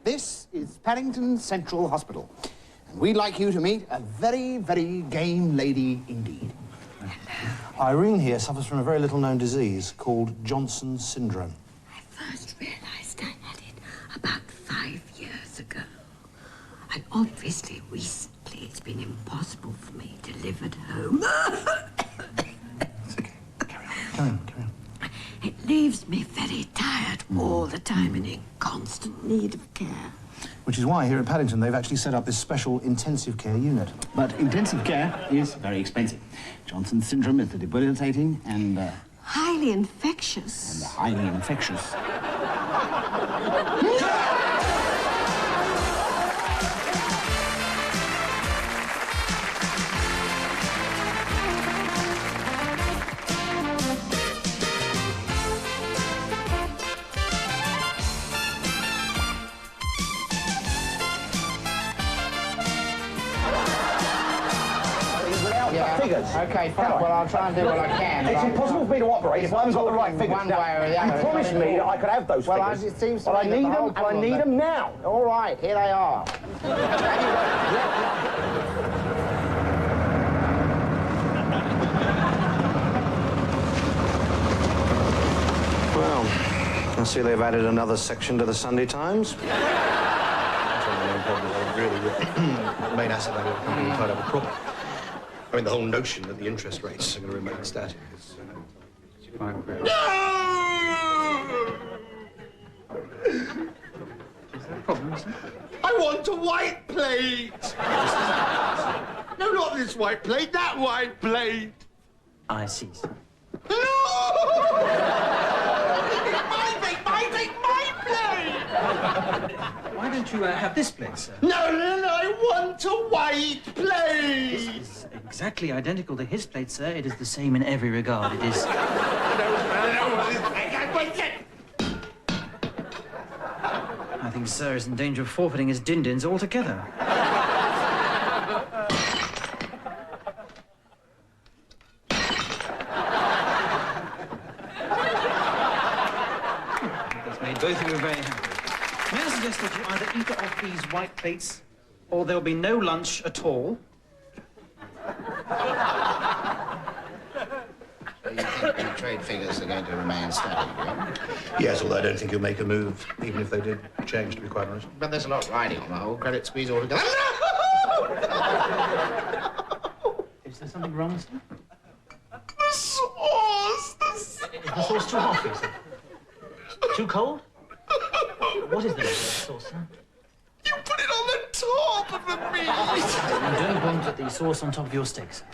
This is Paddington Central Hospital. And we'd like you to meet a very, very game lady indeed. Irene here suffers from a very little-known disease called Johnson's syndrome. I first realised I had it about 5 years ago. And obviously, recently, it's been impossible for me to live at home. It's okay. Carry on. It leaves me very tired all the time and in constant need of care. Which is why here at Paddington they've actually set up this special intensive care unit. But intensive care is very expensive. Johnson's syndrome is debilitating and... Highly infectious. And highly infectious. Figures. Okay, fine. Well, I'll try and do what I can. It's impossible for me to operate if I haven't got the right figures. One way or the other. You promised me that I could have those figures. It seems to but me I need them now. All right, here they are. Well, I see they've added another section to the Sunday Times. The main asset of the company tied up a problem. I mean, the whole notion that the interest rates are going to remain static is... No! Is there a problem, isn't it? I want a white plate! No, not this white plate, that white plate! I see, sir. No! My plate! Why don't you have this plate, sir? No, I want a white plate! This is exactly identical to his plate, sir. It is the same in every regard. It is... I think sir is in danger of forfeiting his din-dins altogether. That's made both of you very happy. May I suggest that you either eat off these white plates, or there'll be no lunch at all? So you think the trade figures are going to remain static, yeah? Yes, although I don't think you'll make a move, even if they did change, to be quite honest. But there's a lot riding on the whole credit squeeze altogether. Is there something wrong, sir? The sauce! Is the sauce too hot for you, sir? Too cold? What is the sauce, sir? You put it on the top of the meat! You don't want the sauce on top of your steak, sir.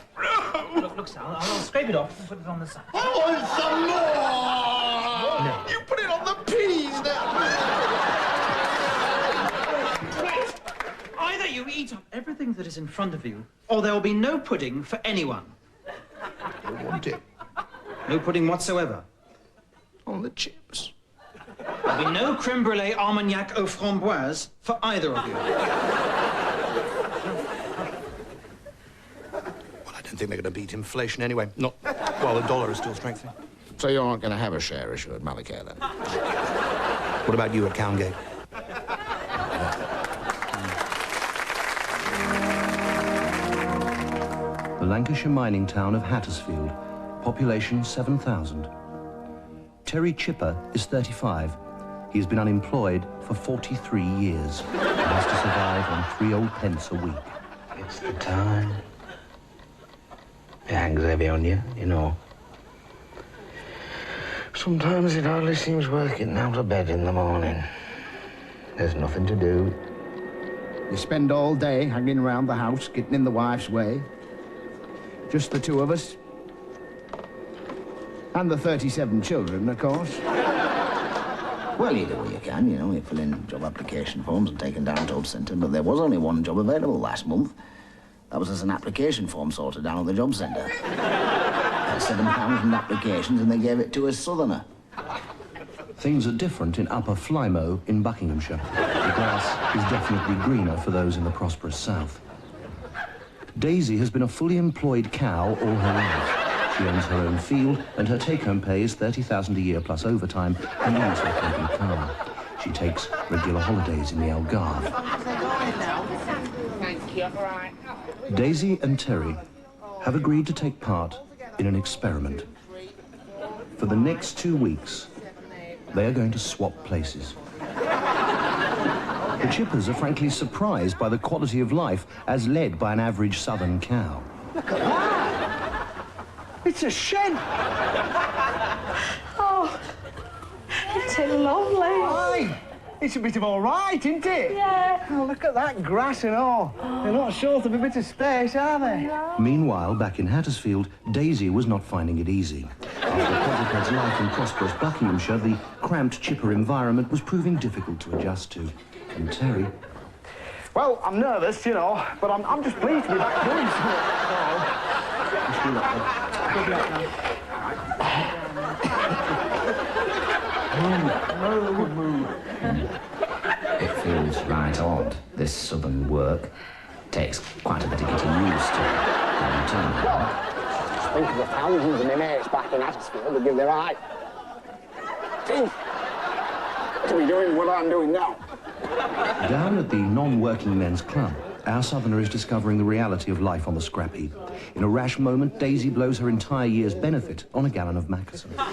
Look, sir, I'll scrape it off and put it on the side. I want some more! No. You put it on the peas now! Right. Either you eat up everything that is in front of you, or there will be no pudding for anyone. I want it. No pudding whatsoever. On the chips. There'll be no creme brulee armagnac aux framboises for either of you. Well, I don't think they're going to beat inflation anyway. Not while the dollar is still strengthening. So you're not going to have a share issue at Malacare, then? What about you at Cowngate? The Lancashire mining town of Hattersfield, population 7,000. Terry Chipper is 35. He has been unemployed for 43 years and has to survive on 3 old pence a week. It's the time. It hangs heavy on you, you know. Sometimes it hardly seems worth getting out of bed in the morning. There's nothing to do. You spend all day hanging around the house, getting in the wife's way. Just the two of us. And the 37 children, of course. Well, you do what you can, you know. You fill in job application forms and take them down to Job Centre, but there was only one job available last month. That was as an application form sorted down at the Job Centre. Had 7,000 applications and they gave it to a southerner. Things are different in Upper Flymo in Buckinghamshire. The grass is definitely greener for those in the prosperous south. Daisy has been a fully employed cow all her life. She owns her own field, and her take-home pay is $30,000 a year plus overtime and owns her company car. She takes regular holidays in the Algarve. Thank you. Right. Daisy and Terry have agreed to take part in an experiment. For the next 2 weeks, they are going to swap places. The Chippers are frankly surprised by the quality of life as led by an average southern cow. Look at that. It's a shed. Oh, it's lovely. Aye. It's a bit of all right, isn't it? Yeah. Oh, look at that grass and all. They're not short of a bit of space, are they? Meanwhile, back in Hattersfield, Daisy was not finding it easy. After Quadruped's life in prosperous Buckinghamshire, the cramped Chipper environment was proving difficult to adjust to. And Terry... Well, I'm nervous, you know, but I'm just pleased to be back doing something. Good luck, man. It feels right odd, this southern work. Takes quite a bit of getting used to. Just think of the thousands of my mates back in Hattersfield that give their eye. Think to be doing what I'm doing now. Down at the non-working men's club, our southerner is discovering the reality of life on the scrap heap. In a rash moment, Daisy blows her entire year's benefit on a gallon of Mackerson. Well,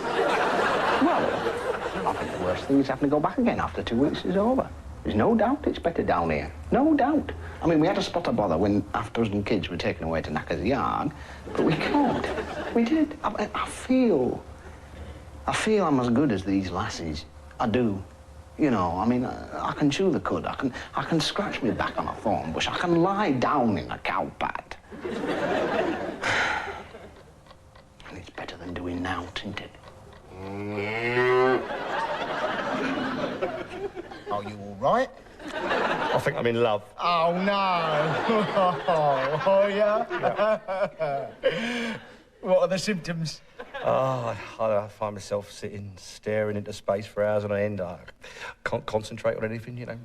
I think the worst thing is having to go back again after 2 weeks is over. There's no doubt it's better down here. No doubt. I mean, we had a spot of bother when after us and kids were taken away to Knacker's yard, but we can't. We did. I feel I'm as good as these lassies. I do. You know, I mean, I can chew the cud. I can scratch me back on a thorn bush. I can lie down in a cow pad. And it's better than doing naught, isn't it? Are you all right? I think I'm in love. Oh, no. Oh, yeah? What are the symptoms? Oh, I find myself sitting, staring into space for hours on end. I can't concentrate on anything, you know.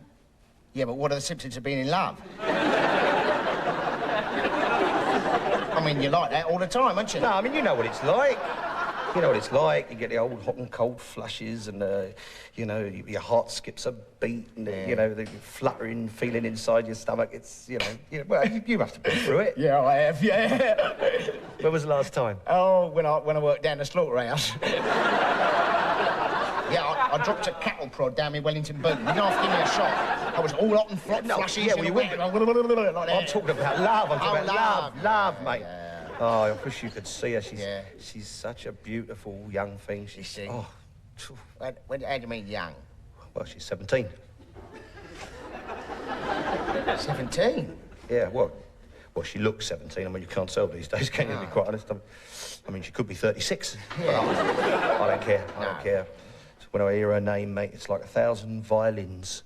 Yeah, but what are the symptoms of being in love? I mean, you're like that all the time, aren't you? No, I mean, you know what it's like. You know what it's like. You get the old hot and cold flushes and, you know, your heart skips a beat and, you know, the fluttering feeling inside your stomach. It's, you know, well, you must have been through it. Yeah, I have, yeah. When was the last time? Oh, when I worked down the slaughterhouse. Yeah, I dropped a cattle prod down my Wellington boot. You didn't have to give me a shot. I was all hot and flushy. Yeah, well, you wouldn't. Like I'm talking about love. I'm talking about love, mate. Yeah. Oh, I wish you could see her. She's such a beautiful young thing. She's... Oh. How do you mean young? Well, she's 17. 17? Yeah, well, she looks 17. I mean, you can't tell these days, can you, to be quite honest? I mean, she could be 36. Yeah. I don't care. I don't care. So when I hear her name, mate, it's like 1,000 violins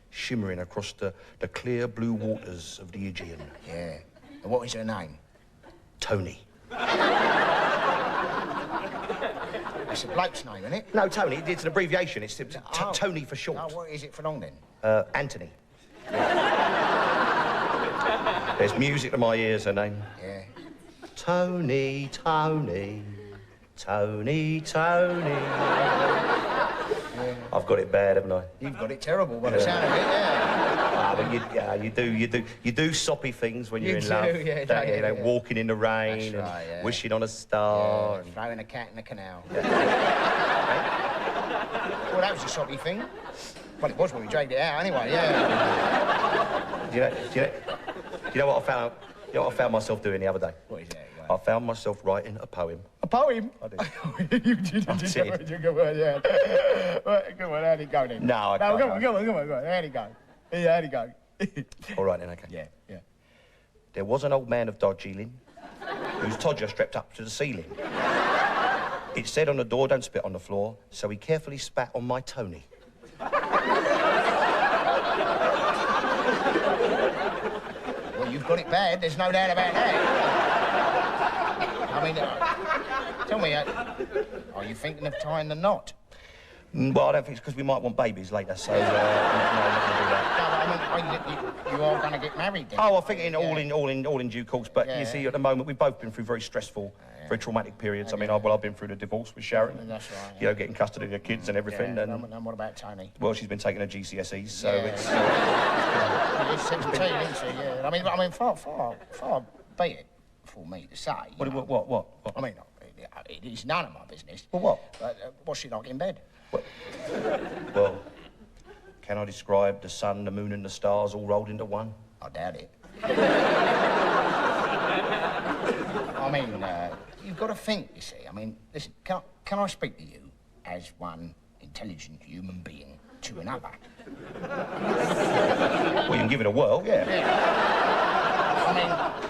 shimmering across the clear blue waters of the Aegean. Yeah. And what is her name? Tony. It's a bloke's name, isn't it? No, Tony. It's an abbreviation. It's Tony for short. Oh, what is it for long, then? Anthony. There's music to my ears, her name. Yeah. Tony, Tony, Tony, Tony. Yeah. I've got it bad, haven't I? You've got it terrible by the sound of it, yeah. But you do soppy things when you're in love. Yeah, don't you? You know, walking in the rain That's right, and wishing on a star. Yeah, throwing a cat in the canal. Well, that was a soppy thing. Well, it was when we dragged it out, anyway. Yeah. Do you know what I found? You know what I found myself doing the other day? What is that? I found myself writing a poem. A poem? I did. You did. I did. Good one, yeah. Come on, how'd it go then? No, I can't. Come on. How'd it go? Yeah, how'd it go? All right then, okay. Yeah. There was an old man of Darjeeling whose todger strapped up to the ceiling. It said on the door, don't spit on the floor, so he carefully spat on my Tony. Well, you've got it bad, there's no doubt about that. I mean, tell me, are you thinking of tying the knot? Well, I don't think it's because we might want babies later, so no, I'm not going to do that. No, you are going to get married then. Oh, I think all in due course. But Yeah. you see, at the moment, we've both been through very stressful, very traumatic periods. I mean, I've been through the divorce with Sharon. That's right. You know, getting custody of the kids and everything. Yeah. And And what about Tony? well, she's been taking her GCSEs, so it's. She's 17, isn't she? Yeah. I mean, far be it for me to say. What? I mean, it is none of my business. Well, what? But what's she like in bed? Well, can I describe the sun, the moon, and the stars all rolled into one? I doubt it. I mean, you've got to think, you see. I mean, listen, can I speak to you as one intelligent human being to another? Well, you can give it a whirl, yeah. I mean,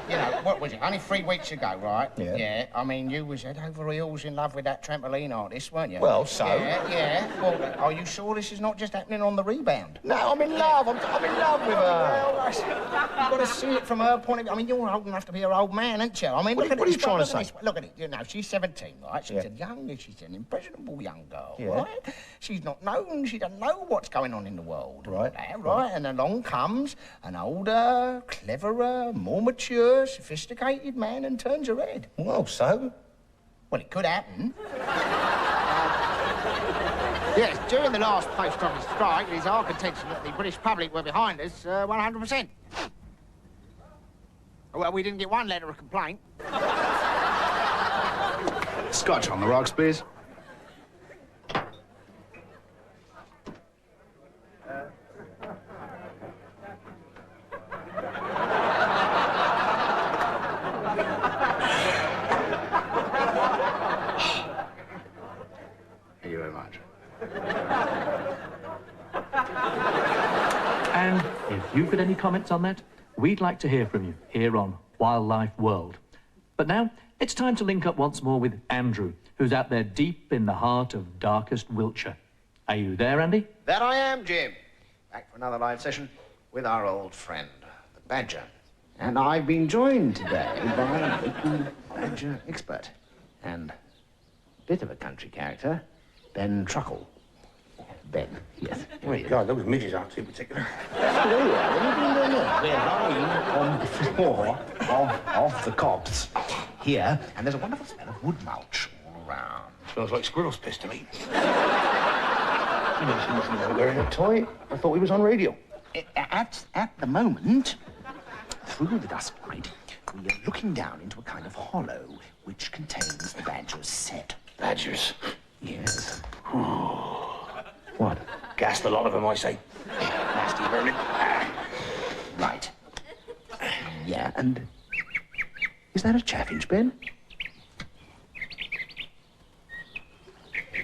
you know, what was it? Only 3 weeks ago, right? Yeah. Yeah. I mean, you was head over heels in love with that trampoline artist, weren't you? Well, so? Yeah. Well, are you sure this is not just happening on the rebound? No, I'm in love. I'm in love with her. Well, you've got to see it from her point of view. I mean, you're old enough to be her old man, aren't you? I mean, What are you trying to say? Look at it. You know, she's 17, right? She's Yeah. she's an impressionable young girl, Yeah. right? She's not known. She doesn't know what's going on in the world. Right. Right. And along comes an older, cleverer, more mature, sophisticated man and turns her head. Well, so? Well, it could happen. Yes, during the last post-office strike, it is our contention that the British public were behind us 100%. Well, we didn't get one letter of complaint. Scotch on the rocks, please. Thank you very much. And if you've got any comments on that, we'd like to hear from you here on Wildlife World. But now, it's time to link up once more with Andrew, who's out there deep in the heart of darkest Wiltshire. Are you there, Andy? There I am, Jim. Back for another live session with our old friend, the Badger. And I've been joined today by a local badger expert and a bit of a country character, Ben Truckle. Ben, yes. Oh, God, those midges aren't in particular. There you are. What are you doing there? We're lying on the floor of the copse here, and there's a wonderful smell of wood mulch all around. Smells like squirrel's piss to me. You mentioned nothing about wearing a toy. I thought we was on radio. At the moment, through the dust light, we are looking down into a kind of hollow which contains the badger's set. Badgers. Yes. What? Gassed a lot of them, I say. Nasty vermin. Right. Yeah, and is that a chaffinch, Ben?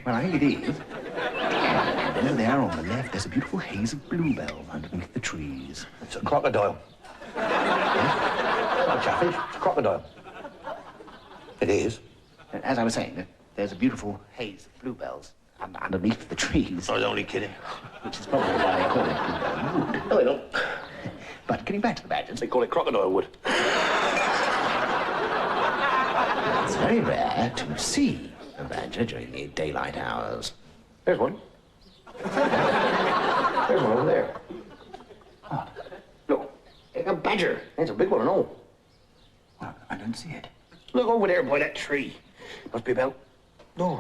Well, I think it is. And then there on the left, there's a beautiful haze of bluebells underneath the trees. It's a crocodile. Not a chaffinch, it's a crocodile. It is. And as I was saying, there's a beautiful haze of bluebells underneath the trees. I was only kidding. Which is probably why they call it bluebell wood. No, they don't. But getting back to the badgers, They call it crocodile wood. it's very rare to see a badger during the daylight hours. There's one. There's one over there. What? Look, a badger. That's a big one and all. Well, I don't see it. Look over there by that tree. Must be about,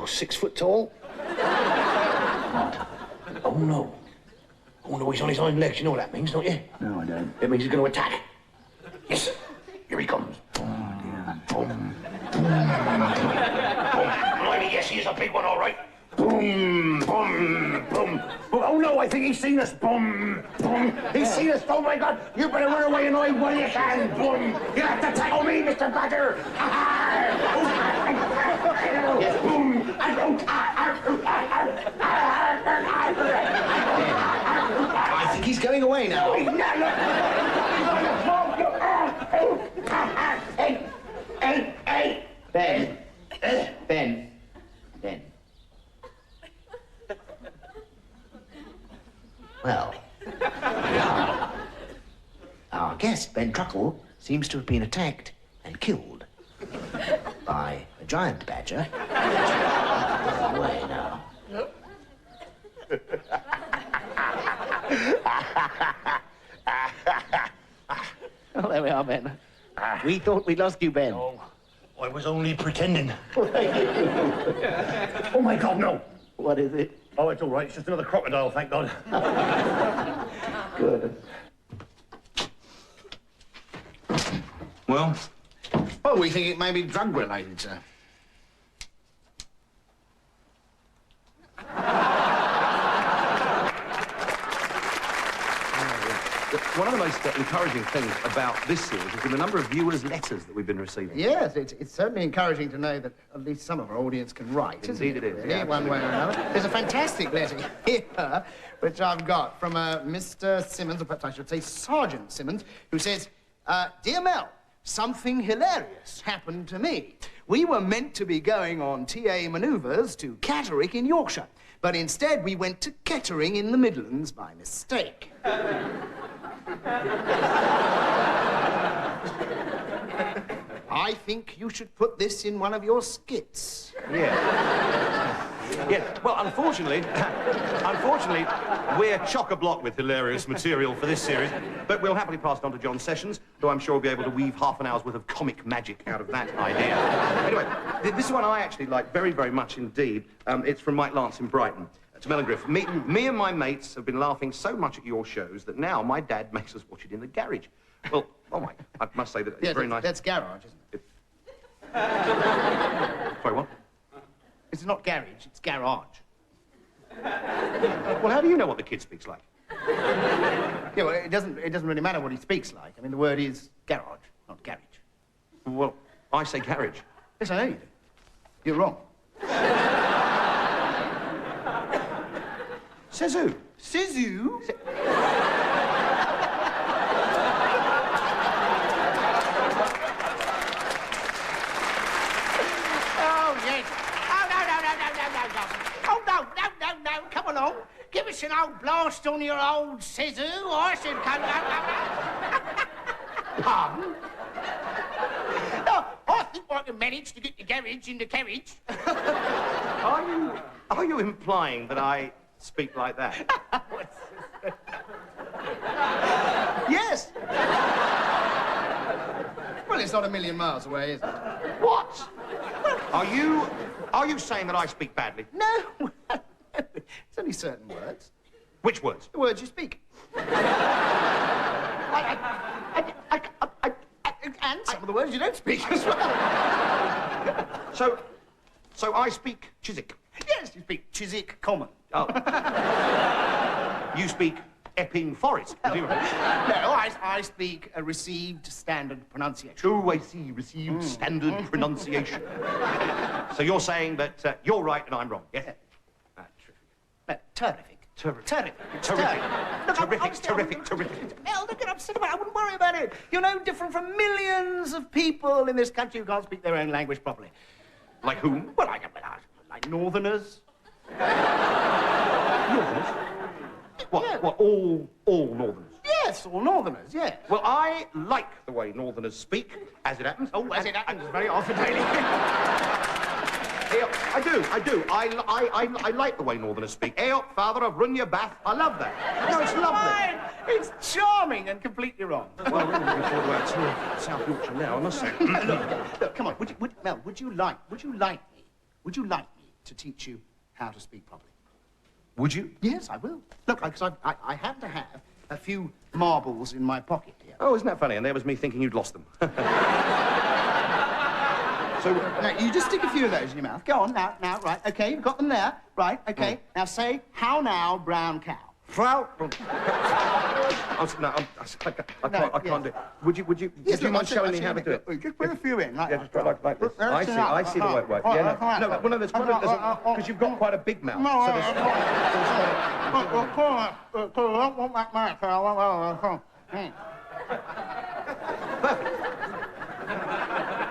6 foot tall. What? Oh, no. Oh, no, he's on his hind legs. You know what that means, don't you? No, I don't. It means he's going to attack. Yes. Here he comes. Oh, dear. Boom. Boom. Blimey, yes, he is a big one, all right. Boom, boom, boom. Oh, no, I think he's seen us. Boom, boom. He's seen us. Oh, my God. You better run away and hide while you can. Boom. You have to tackle me, Mr. Badger. Yes, boom. I think he's going away now. Hey. Ben. Ben. Ben. Well, our guest, Ben Truckle, seems to have been attacked and killed by a giant badger. Away now. Oh, there we are, Ben. We thought we'd lost you, Ben. No, I was only pretending. Oh, my God, no. What is it? Oh, it's all right. It's just another crocodile, thank God. Good. Well? Well, we think it may be drug-related, sir. One of the most encouraging things about this series has been the number of viewers' letters that we've been receiving. Yes, it's certainly encouraging to know that at least some of our audience can write. Indeed it is, Really, yeah. one way or another. There's a fantastic letter here, which I've got from Mr. Simmons, or perhaps I should say Sergeant Simmons, who says, Dear Mel, something hilarious happened to me. We were meant to be going on TA manoeuvres to Catterick in Yorkshire, but instead we went to Kettering in the Midlands by mistake. I think you should put this in one of your skits. Yeah. Yeah, well, unfortunately, we're chock-a-block with hilarious material for this series, but we'll happily pass it on to John Sessions, who I'm sure will be able to weave half an hour's worth of comic magic out of that idea. Anyway, this one I actually like very, very much indeed. It's from Mike Lance in Brighton. To Mel and Griff, me and my mates have been laughing so much at your shows that now my dad makes us watch it in the garage. Well, oh my, I must say that it's very nice. That's garage, isn't it? Sorry, what? It's not garage, it's garage. Well, how do you know what the kid speaks like? Yeah, well, it doesn't really matter what he speaks like. I mean, the word is garage, not garage. Well, I say garage. Yes, I know you do. You're wrong. Says who? Says you? Oh, yes. Oh, no. Come along. Give us an old blast on your old scissor, or I should come... Pardon? No, I think I can manage to get the garage in the carriage. Are you implying that I speak like that? Yes. Well, it's not a million miles away, is it? What? Are you saying that I speak badly? No. It's only certain words. Which words? The words you speak. And some of the words you don't speak as well. So I speak Chiswick. Yes, you speak Chiswick Common. Oh. You speak Epping Forest, presumably. No, I speak a received standard pronunciation. Oh, I see, received standard pronunciation. So you're saying that you're right and I'm wrong, yes? Yeah. Terrific. Terrific. Mel, don't get upset about it. I wouldn't worry about it. You're no different from millions of people in this country who can't speak their own language properly. Like whom? Well, like Northerners. Northerners? What? Yeah. What? All Northerners? Yes, all Northerners, yeah. Well, I like the way Northerners speak, as it happens. Oh, as it happens very often, really. I do. I like the way Northerners speak. Up, father, I've run your bath. I love that. No, it's lovely. Fine. It's charming and completely wrong. Well, we're looking forward to our tour of South Yorkshire now, I must say. Look, come on. Mel, would you like me to teach you how to speak properly? Would you? Yes, I will. Look, because I happen to have a few marbles in my pocket here. Oh, isn't that funny? And there was me thinking you'd lost them. So, now, you just stick a few of those in your mouth. Go on, now, right, okay, you've got them there, right, okay. Now say, how now, brown cow. I can't do it. Would you mind showing me how to do it? Just put a few in, like Yeah, just like this. I see the way. Yeah, no, there's quite because you've got quite a big mouth. So perfect.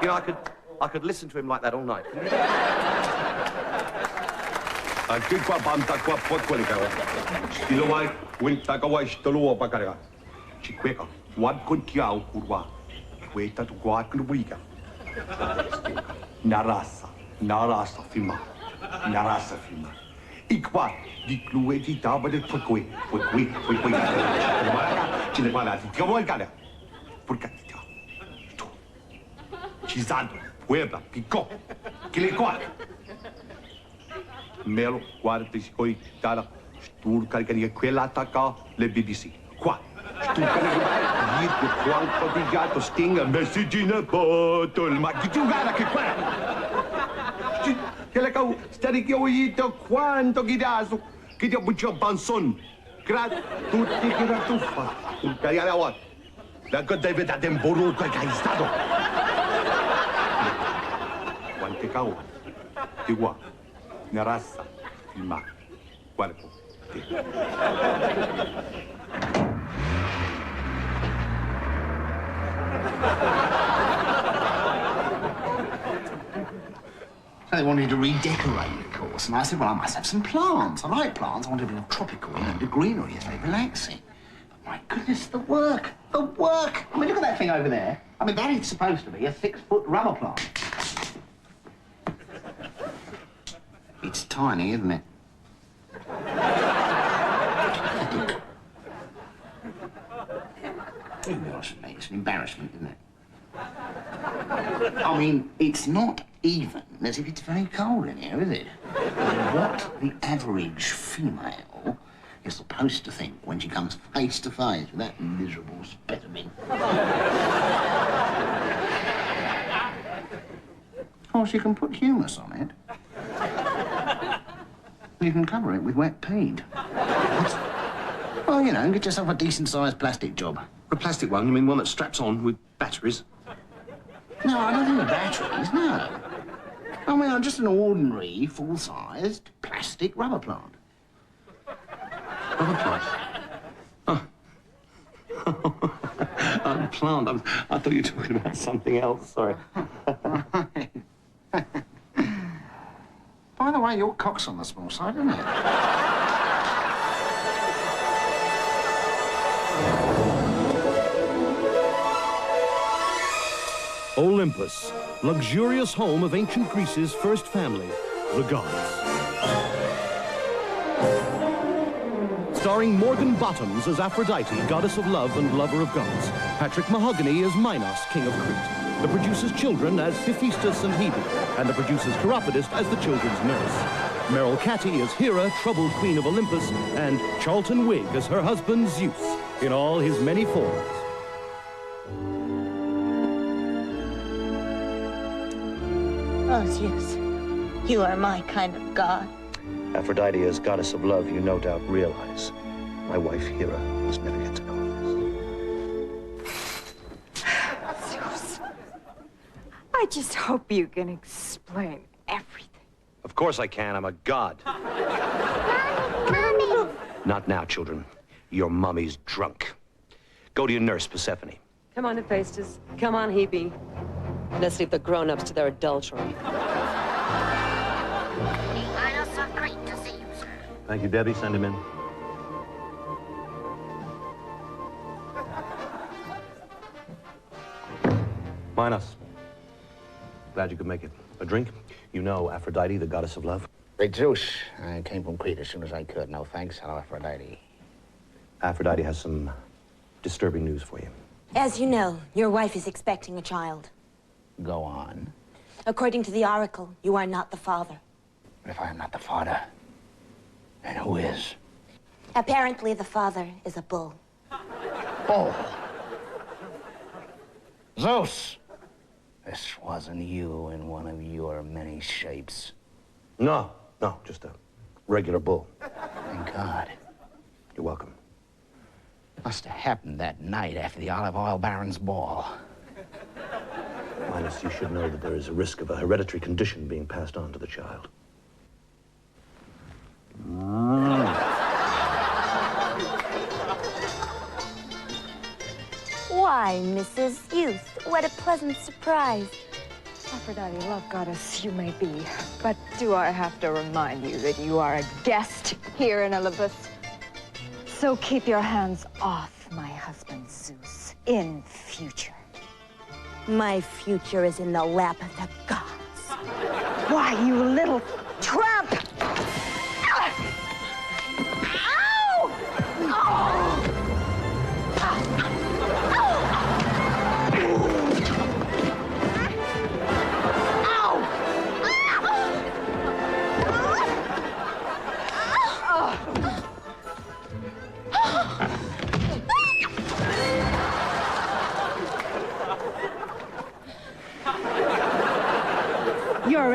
You know, I could listen to him like that all night. Cine guarda, că voi care? Purcatite. Tu. Cizado, Puebla, Pico. Che le guarda. Melo, guarda, si coi tara. Sturca che quella attacca le BBC. Qua. Sturca che vai, gli quanto di gatto stinga, messaggina bottle, ma che tu guarda che qua. Che la cau, stari che ho ito quanto che daso, che ti ho buccio banson. Tutti che la tuffa. Sturca la wa. La che deve da temporu che hai stato. Quante cau. Ti qua. Una razza. Filma. Guarda. So they wanted to redecorate, of course, and I said, well, I must have some plants. I like plants. I want a bit of tropical, you know, the greenery is very relaxing. But my goodness, the work. The work! I mean, look at that thing over there. I mean, that is supposed to be a 6-foot rubber plant. It's tiny, isn't it? Gosh, mate, it's an embarrassment, isn't it? I mean, it's not even as if it's very cold in here, is it? What the average female is supposed to think when she comes face to face with that miserable specimen. Of course, you can put humus on it. You can cover it with wet peat. Well, you know, get yourself a decent-sized plastic job. A plastic one? You mean one that straps on with batteries? No, I don't think with batteries, no. I mean, I'm just an ordinary, full-sized plastic rubber plant. Rubber plant? Oh. Plant. I thought you were talking about something else, sorry. By the way, your cock's on the small side, isn't it? Olympus, luxurious home of ancient Greece's first family, the gods. Starring Morgan Bottoms as Aphrodite, goddess of love and lover of gods. Patrick Mahogany as Minos, king of Crete. The producer's children as Hephaestus and Hebe, and the producer's chiropodist as the children's nurse. Meryl Catty as Hera, troubled queen of Olympus, and Charlton Wigg as her husband Zeus, in all his many forms. Oh, Zeus, you are my kind of god. Aphrodite, as goddess of love, you no doubt realize my wife Hera must never get to know this. Zeus, I just hope you can explain everything. Of course I can. I'm a god. Mommy! Not now, children. Your mummy's drunk. Go to your nurse, Persephone. Come on, Hephaestus. Come on, Hebe. Let's leave the grown-ups to their adultery. Thank you, Debbie. Send him in. Minos. Glad you could make it. A drink? You know Aphrodite, the goddess of love. Great Zeus. I came from Crete as soon as I could. No thanks. Hello, Aphrodite. Aphrodite has some disturbing news for you. As you know, your wife is expecting a child. Go on. According to the oracle, you are not the father. If I am not the father, then who is? Apparently, the father is a bull. Oh. Zeus! This wasn't you in one of your many shapes. No, just a regular bull. Thank God. You're welcome. Must have happened that night after the olive oil baron's ball. Minos, you should know that there is a risk of a hereditary condition being passed on to the child. Why, Mrs. Zeus, what a pleasant surprise. Aphrodite, love goddess you may be, but do I have to remind you that you are a guest here in Olympus? So keep your hands off my husband Zeus in future. My future is in the lap of the gods. Why, you little tramp! Ow! Oh!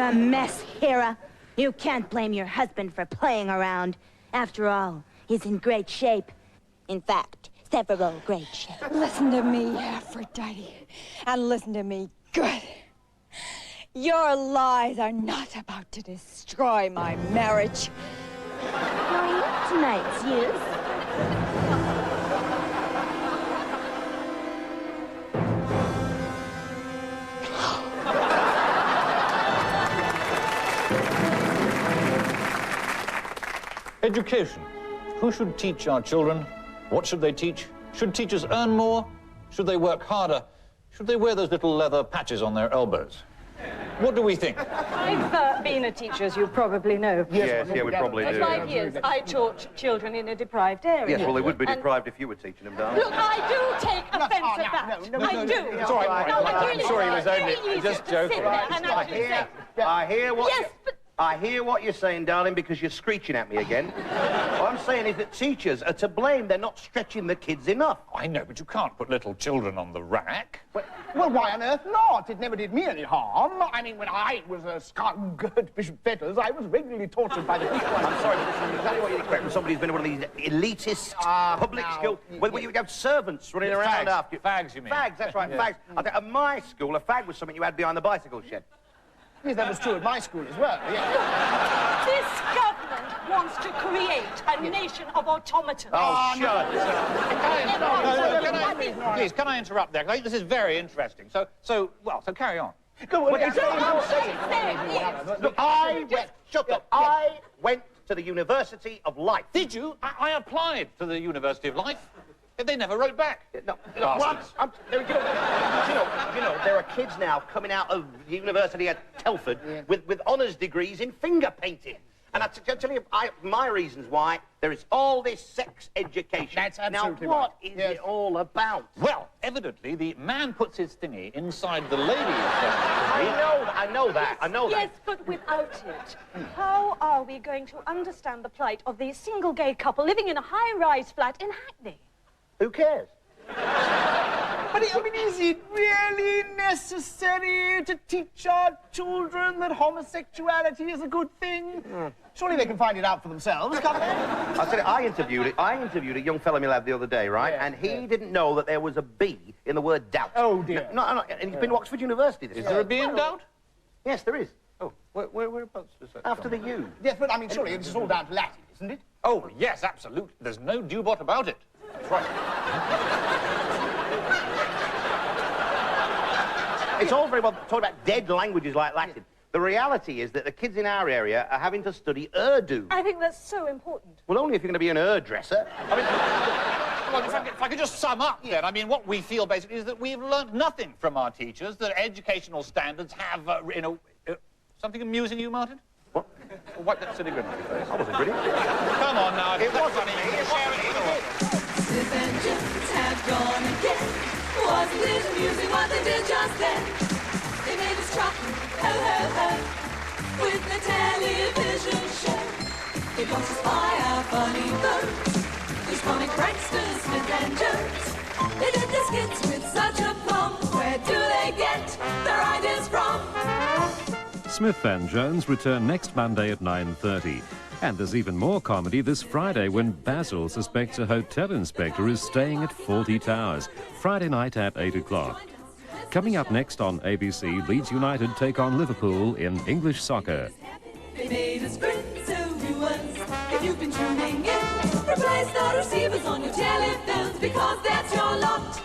a mess, Hera. You can't blame your husband for playing around. After all, he's in great shape. In fact, several great shape. Listen to me, Aphrodite, and listen to me good. Your lies are not about to destroy my marriage. Not tonight's youth. Education. Who should teach our children? What should they teach? Should teachers earn more? Should they work harder? Should they wear those little leather patches on their elbows? What do we think? I've been a teacher, as you probably know. Yes, yeah, we probably do. For 5 years, I taught children in a deprived area. Yes, well, they would be deprived if you were teaching them, darling. Look, I do take offence at that. I do. It's all right. No, I I'm really sure he do. was It's only very easy just to joking. sit there and actually say, I hear what. Yes, but I hear what you're saying, darling, because you're screeching at me again. What I'm saying is that teachers are to blame. They're not stretching the kids enough. I know, but you can't put little children on the rack. Well, why on earth not? It never did me any harm. I mean, when I was a skunk at Bishop Fetters, I was regularly tortured by the people. I'm sorry, but this is exactly what you'd expect from somebody who's been in one of these elitist public schools, where you have servants running around after you. Fags, you mean? Fags, that's right, Yeah. fags. I think at my school, a fag was something you had behind the bicycle shed. Yes, that was true at my school as well, yeah. this government wants to create a nation of automatons. Oh, shut Please, can I interrupt there? 'Cause I think this is very interesting. So carry on. Look, I went, shut up, I went to the University of Life. Did you? I applied to the University of Life. They never wrote back. No, what? You know, there are kids now coming out of the University at Telford with honours degrees in finger painting. And I tell you, my reasons why there is all this sex education. That's absolutely now, what right. is it all about? Well, evidently, the man puts his thingy inside the lady. I know that. Yes, but without it, how are we going to understand the plight of the single gay couple living in a high-rise flat in Hackney? Who cares? But, I mean, is it really necessary to teach our children that homosexuality is a good thing? Surely they can find it out for themselves, can't they? I said I interviewed a young fellow in my lab the other day, right? And he didn't know that there was a B in the word doubt. Oh, dear. No, and he's been to Oxford University. Is there a B in doubt? Yes, there is. Oh, whereabouts is that? After the U. Yes, but, I mean, surely this is all down to Latin, isn't it? Oh, yes, absolutely. There's no dubot about it. That's right. It's all very well talking about dead languages like Latin. The reality is that the kids in our area are having to study Urdu. I think that's so important. Well, only if you're going to be an hairdresser. I mean, Well, if I could just sum up then, I mean, what we feel basically is that we've learnt nothing from our teachers, that educational standards have, something amusing you, Martin? What? Wipe that silly grin off your face. I wasn't grinning. Come on now. It wasn't me. Smith and Jones have gone again. Wasn't it amusing what they did just then? They made us trot, ho, ho, ho, with the television show. It was to spy our funny bones. These comic pranksters, Smith and Jones. They did their skits with such aplomb. Where do they get their ideas from? Smith and Jones return next Monday at 9:30. And there's even more comedy this Friday when Basil suspects a hotel inspector is staying at Fawlty Towers. Friday night at 8 o'clock. Coming up next on ABC, Leeds United take on Liverpool in English soccer. They made us grin, so do us. If you've been tuning in, replace the receivers on your telephones because that's your lot.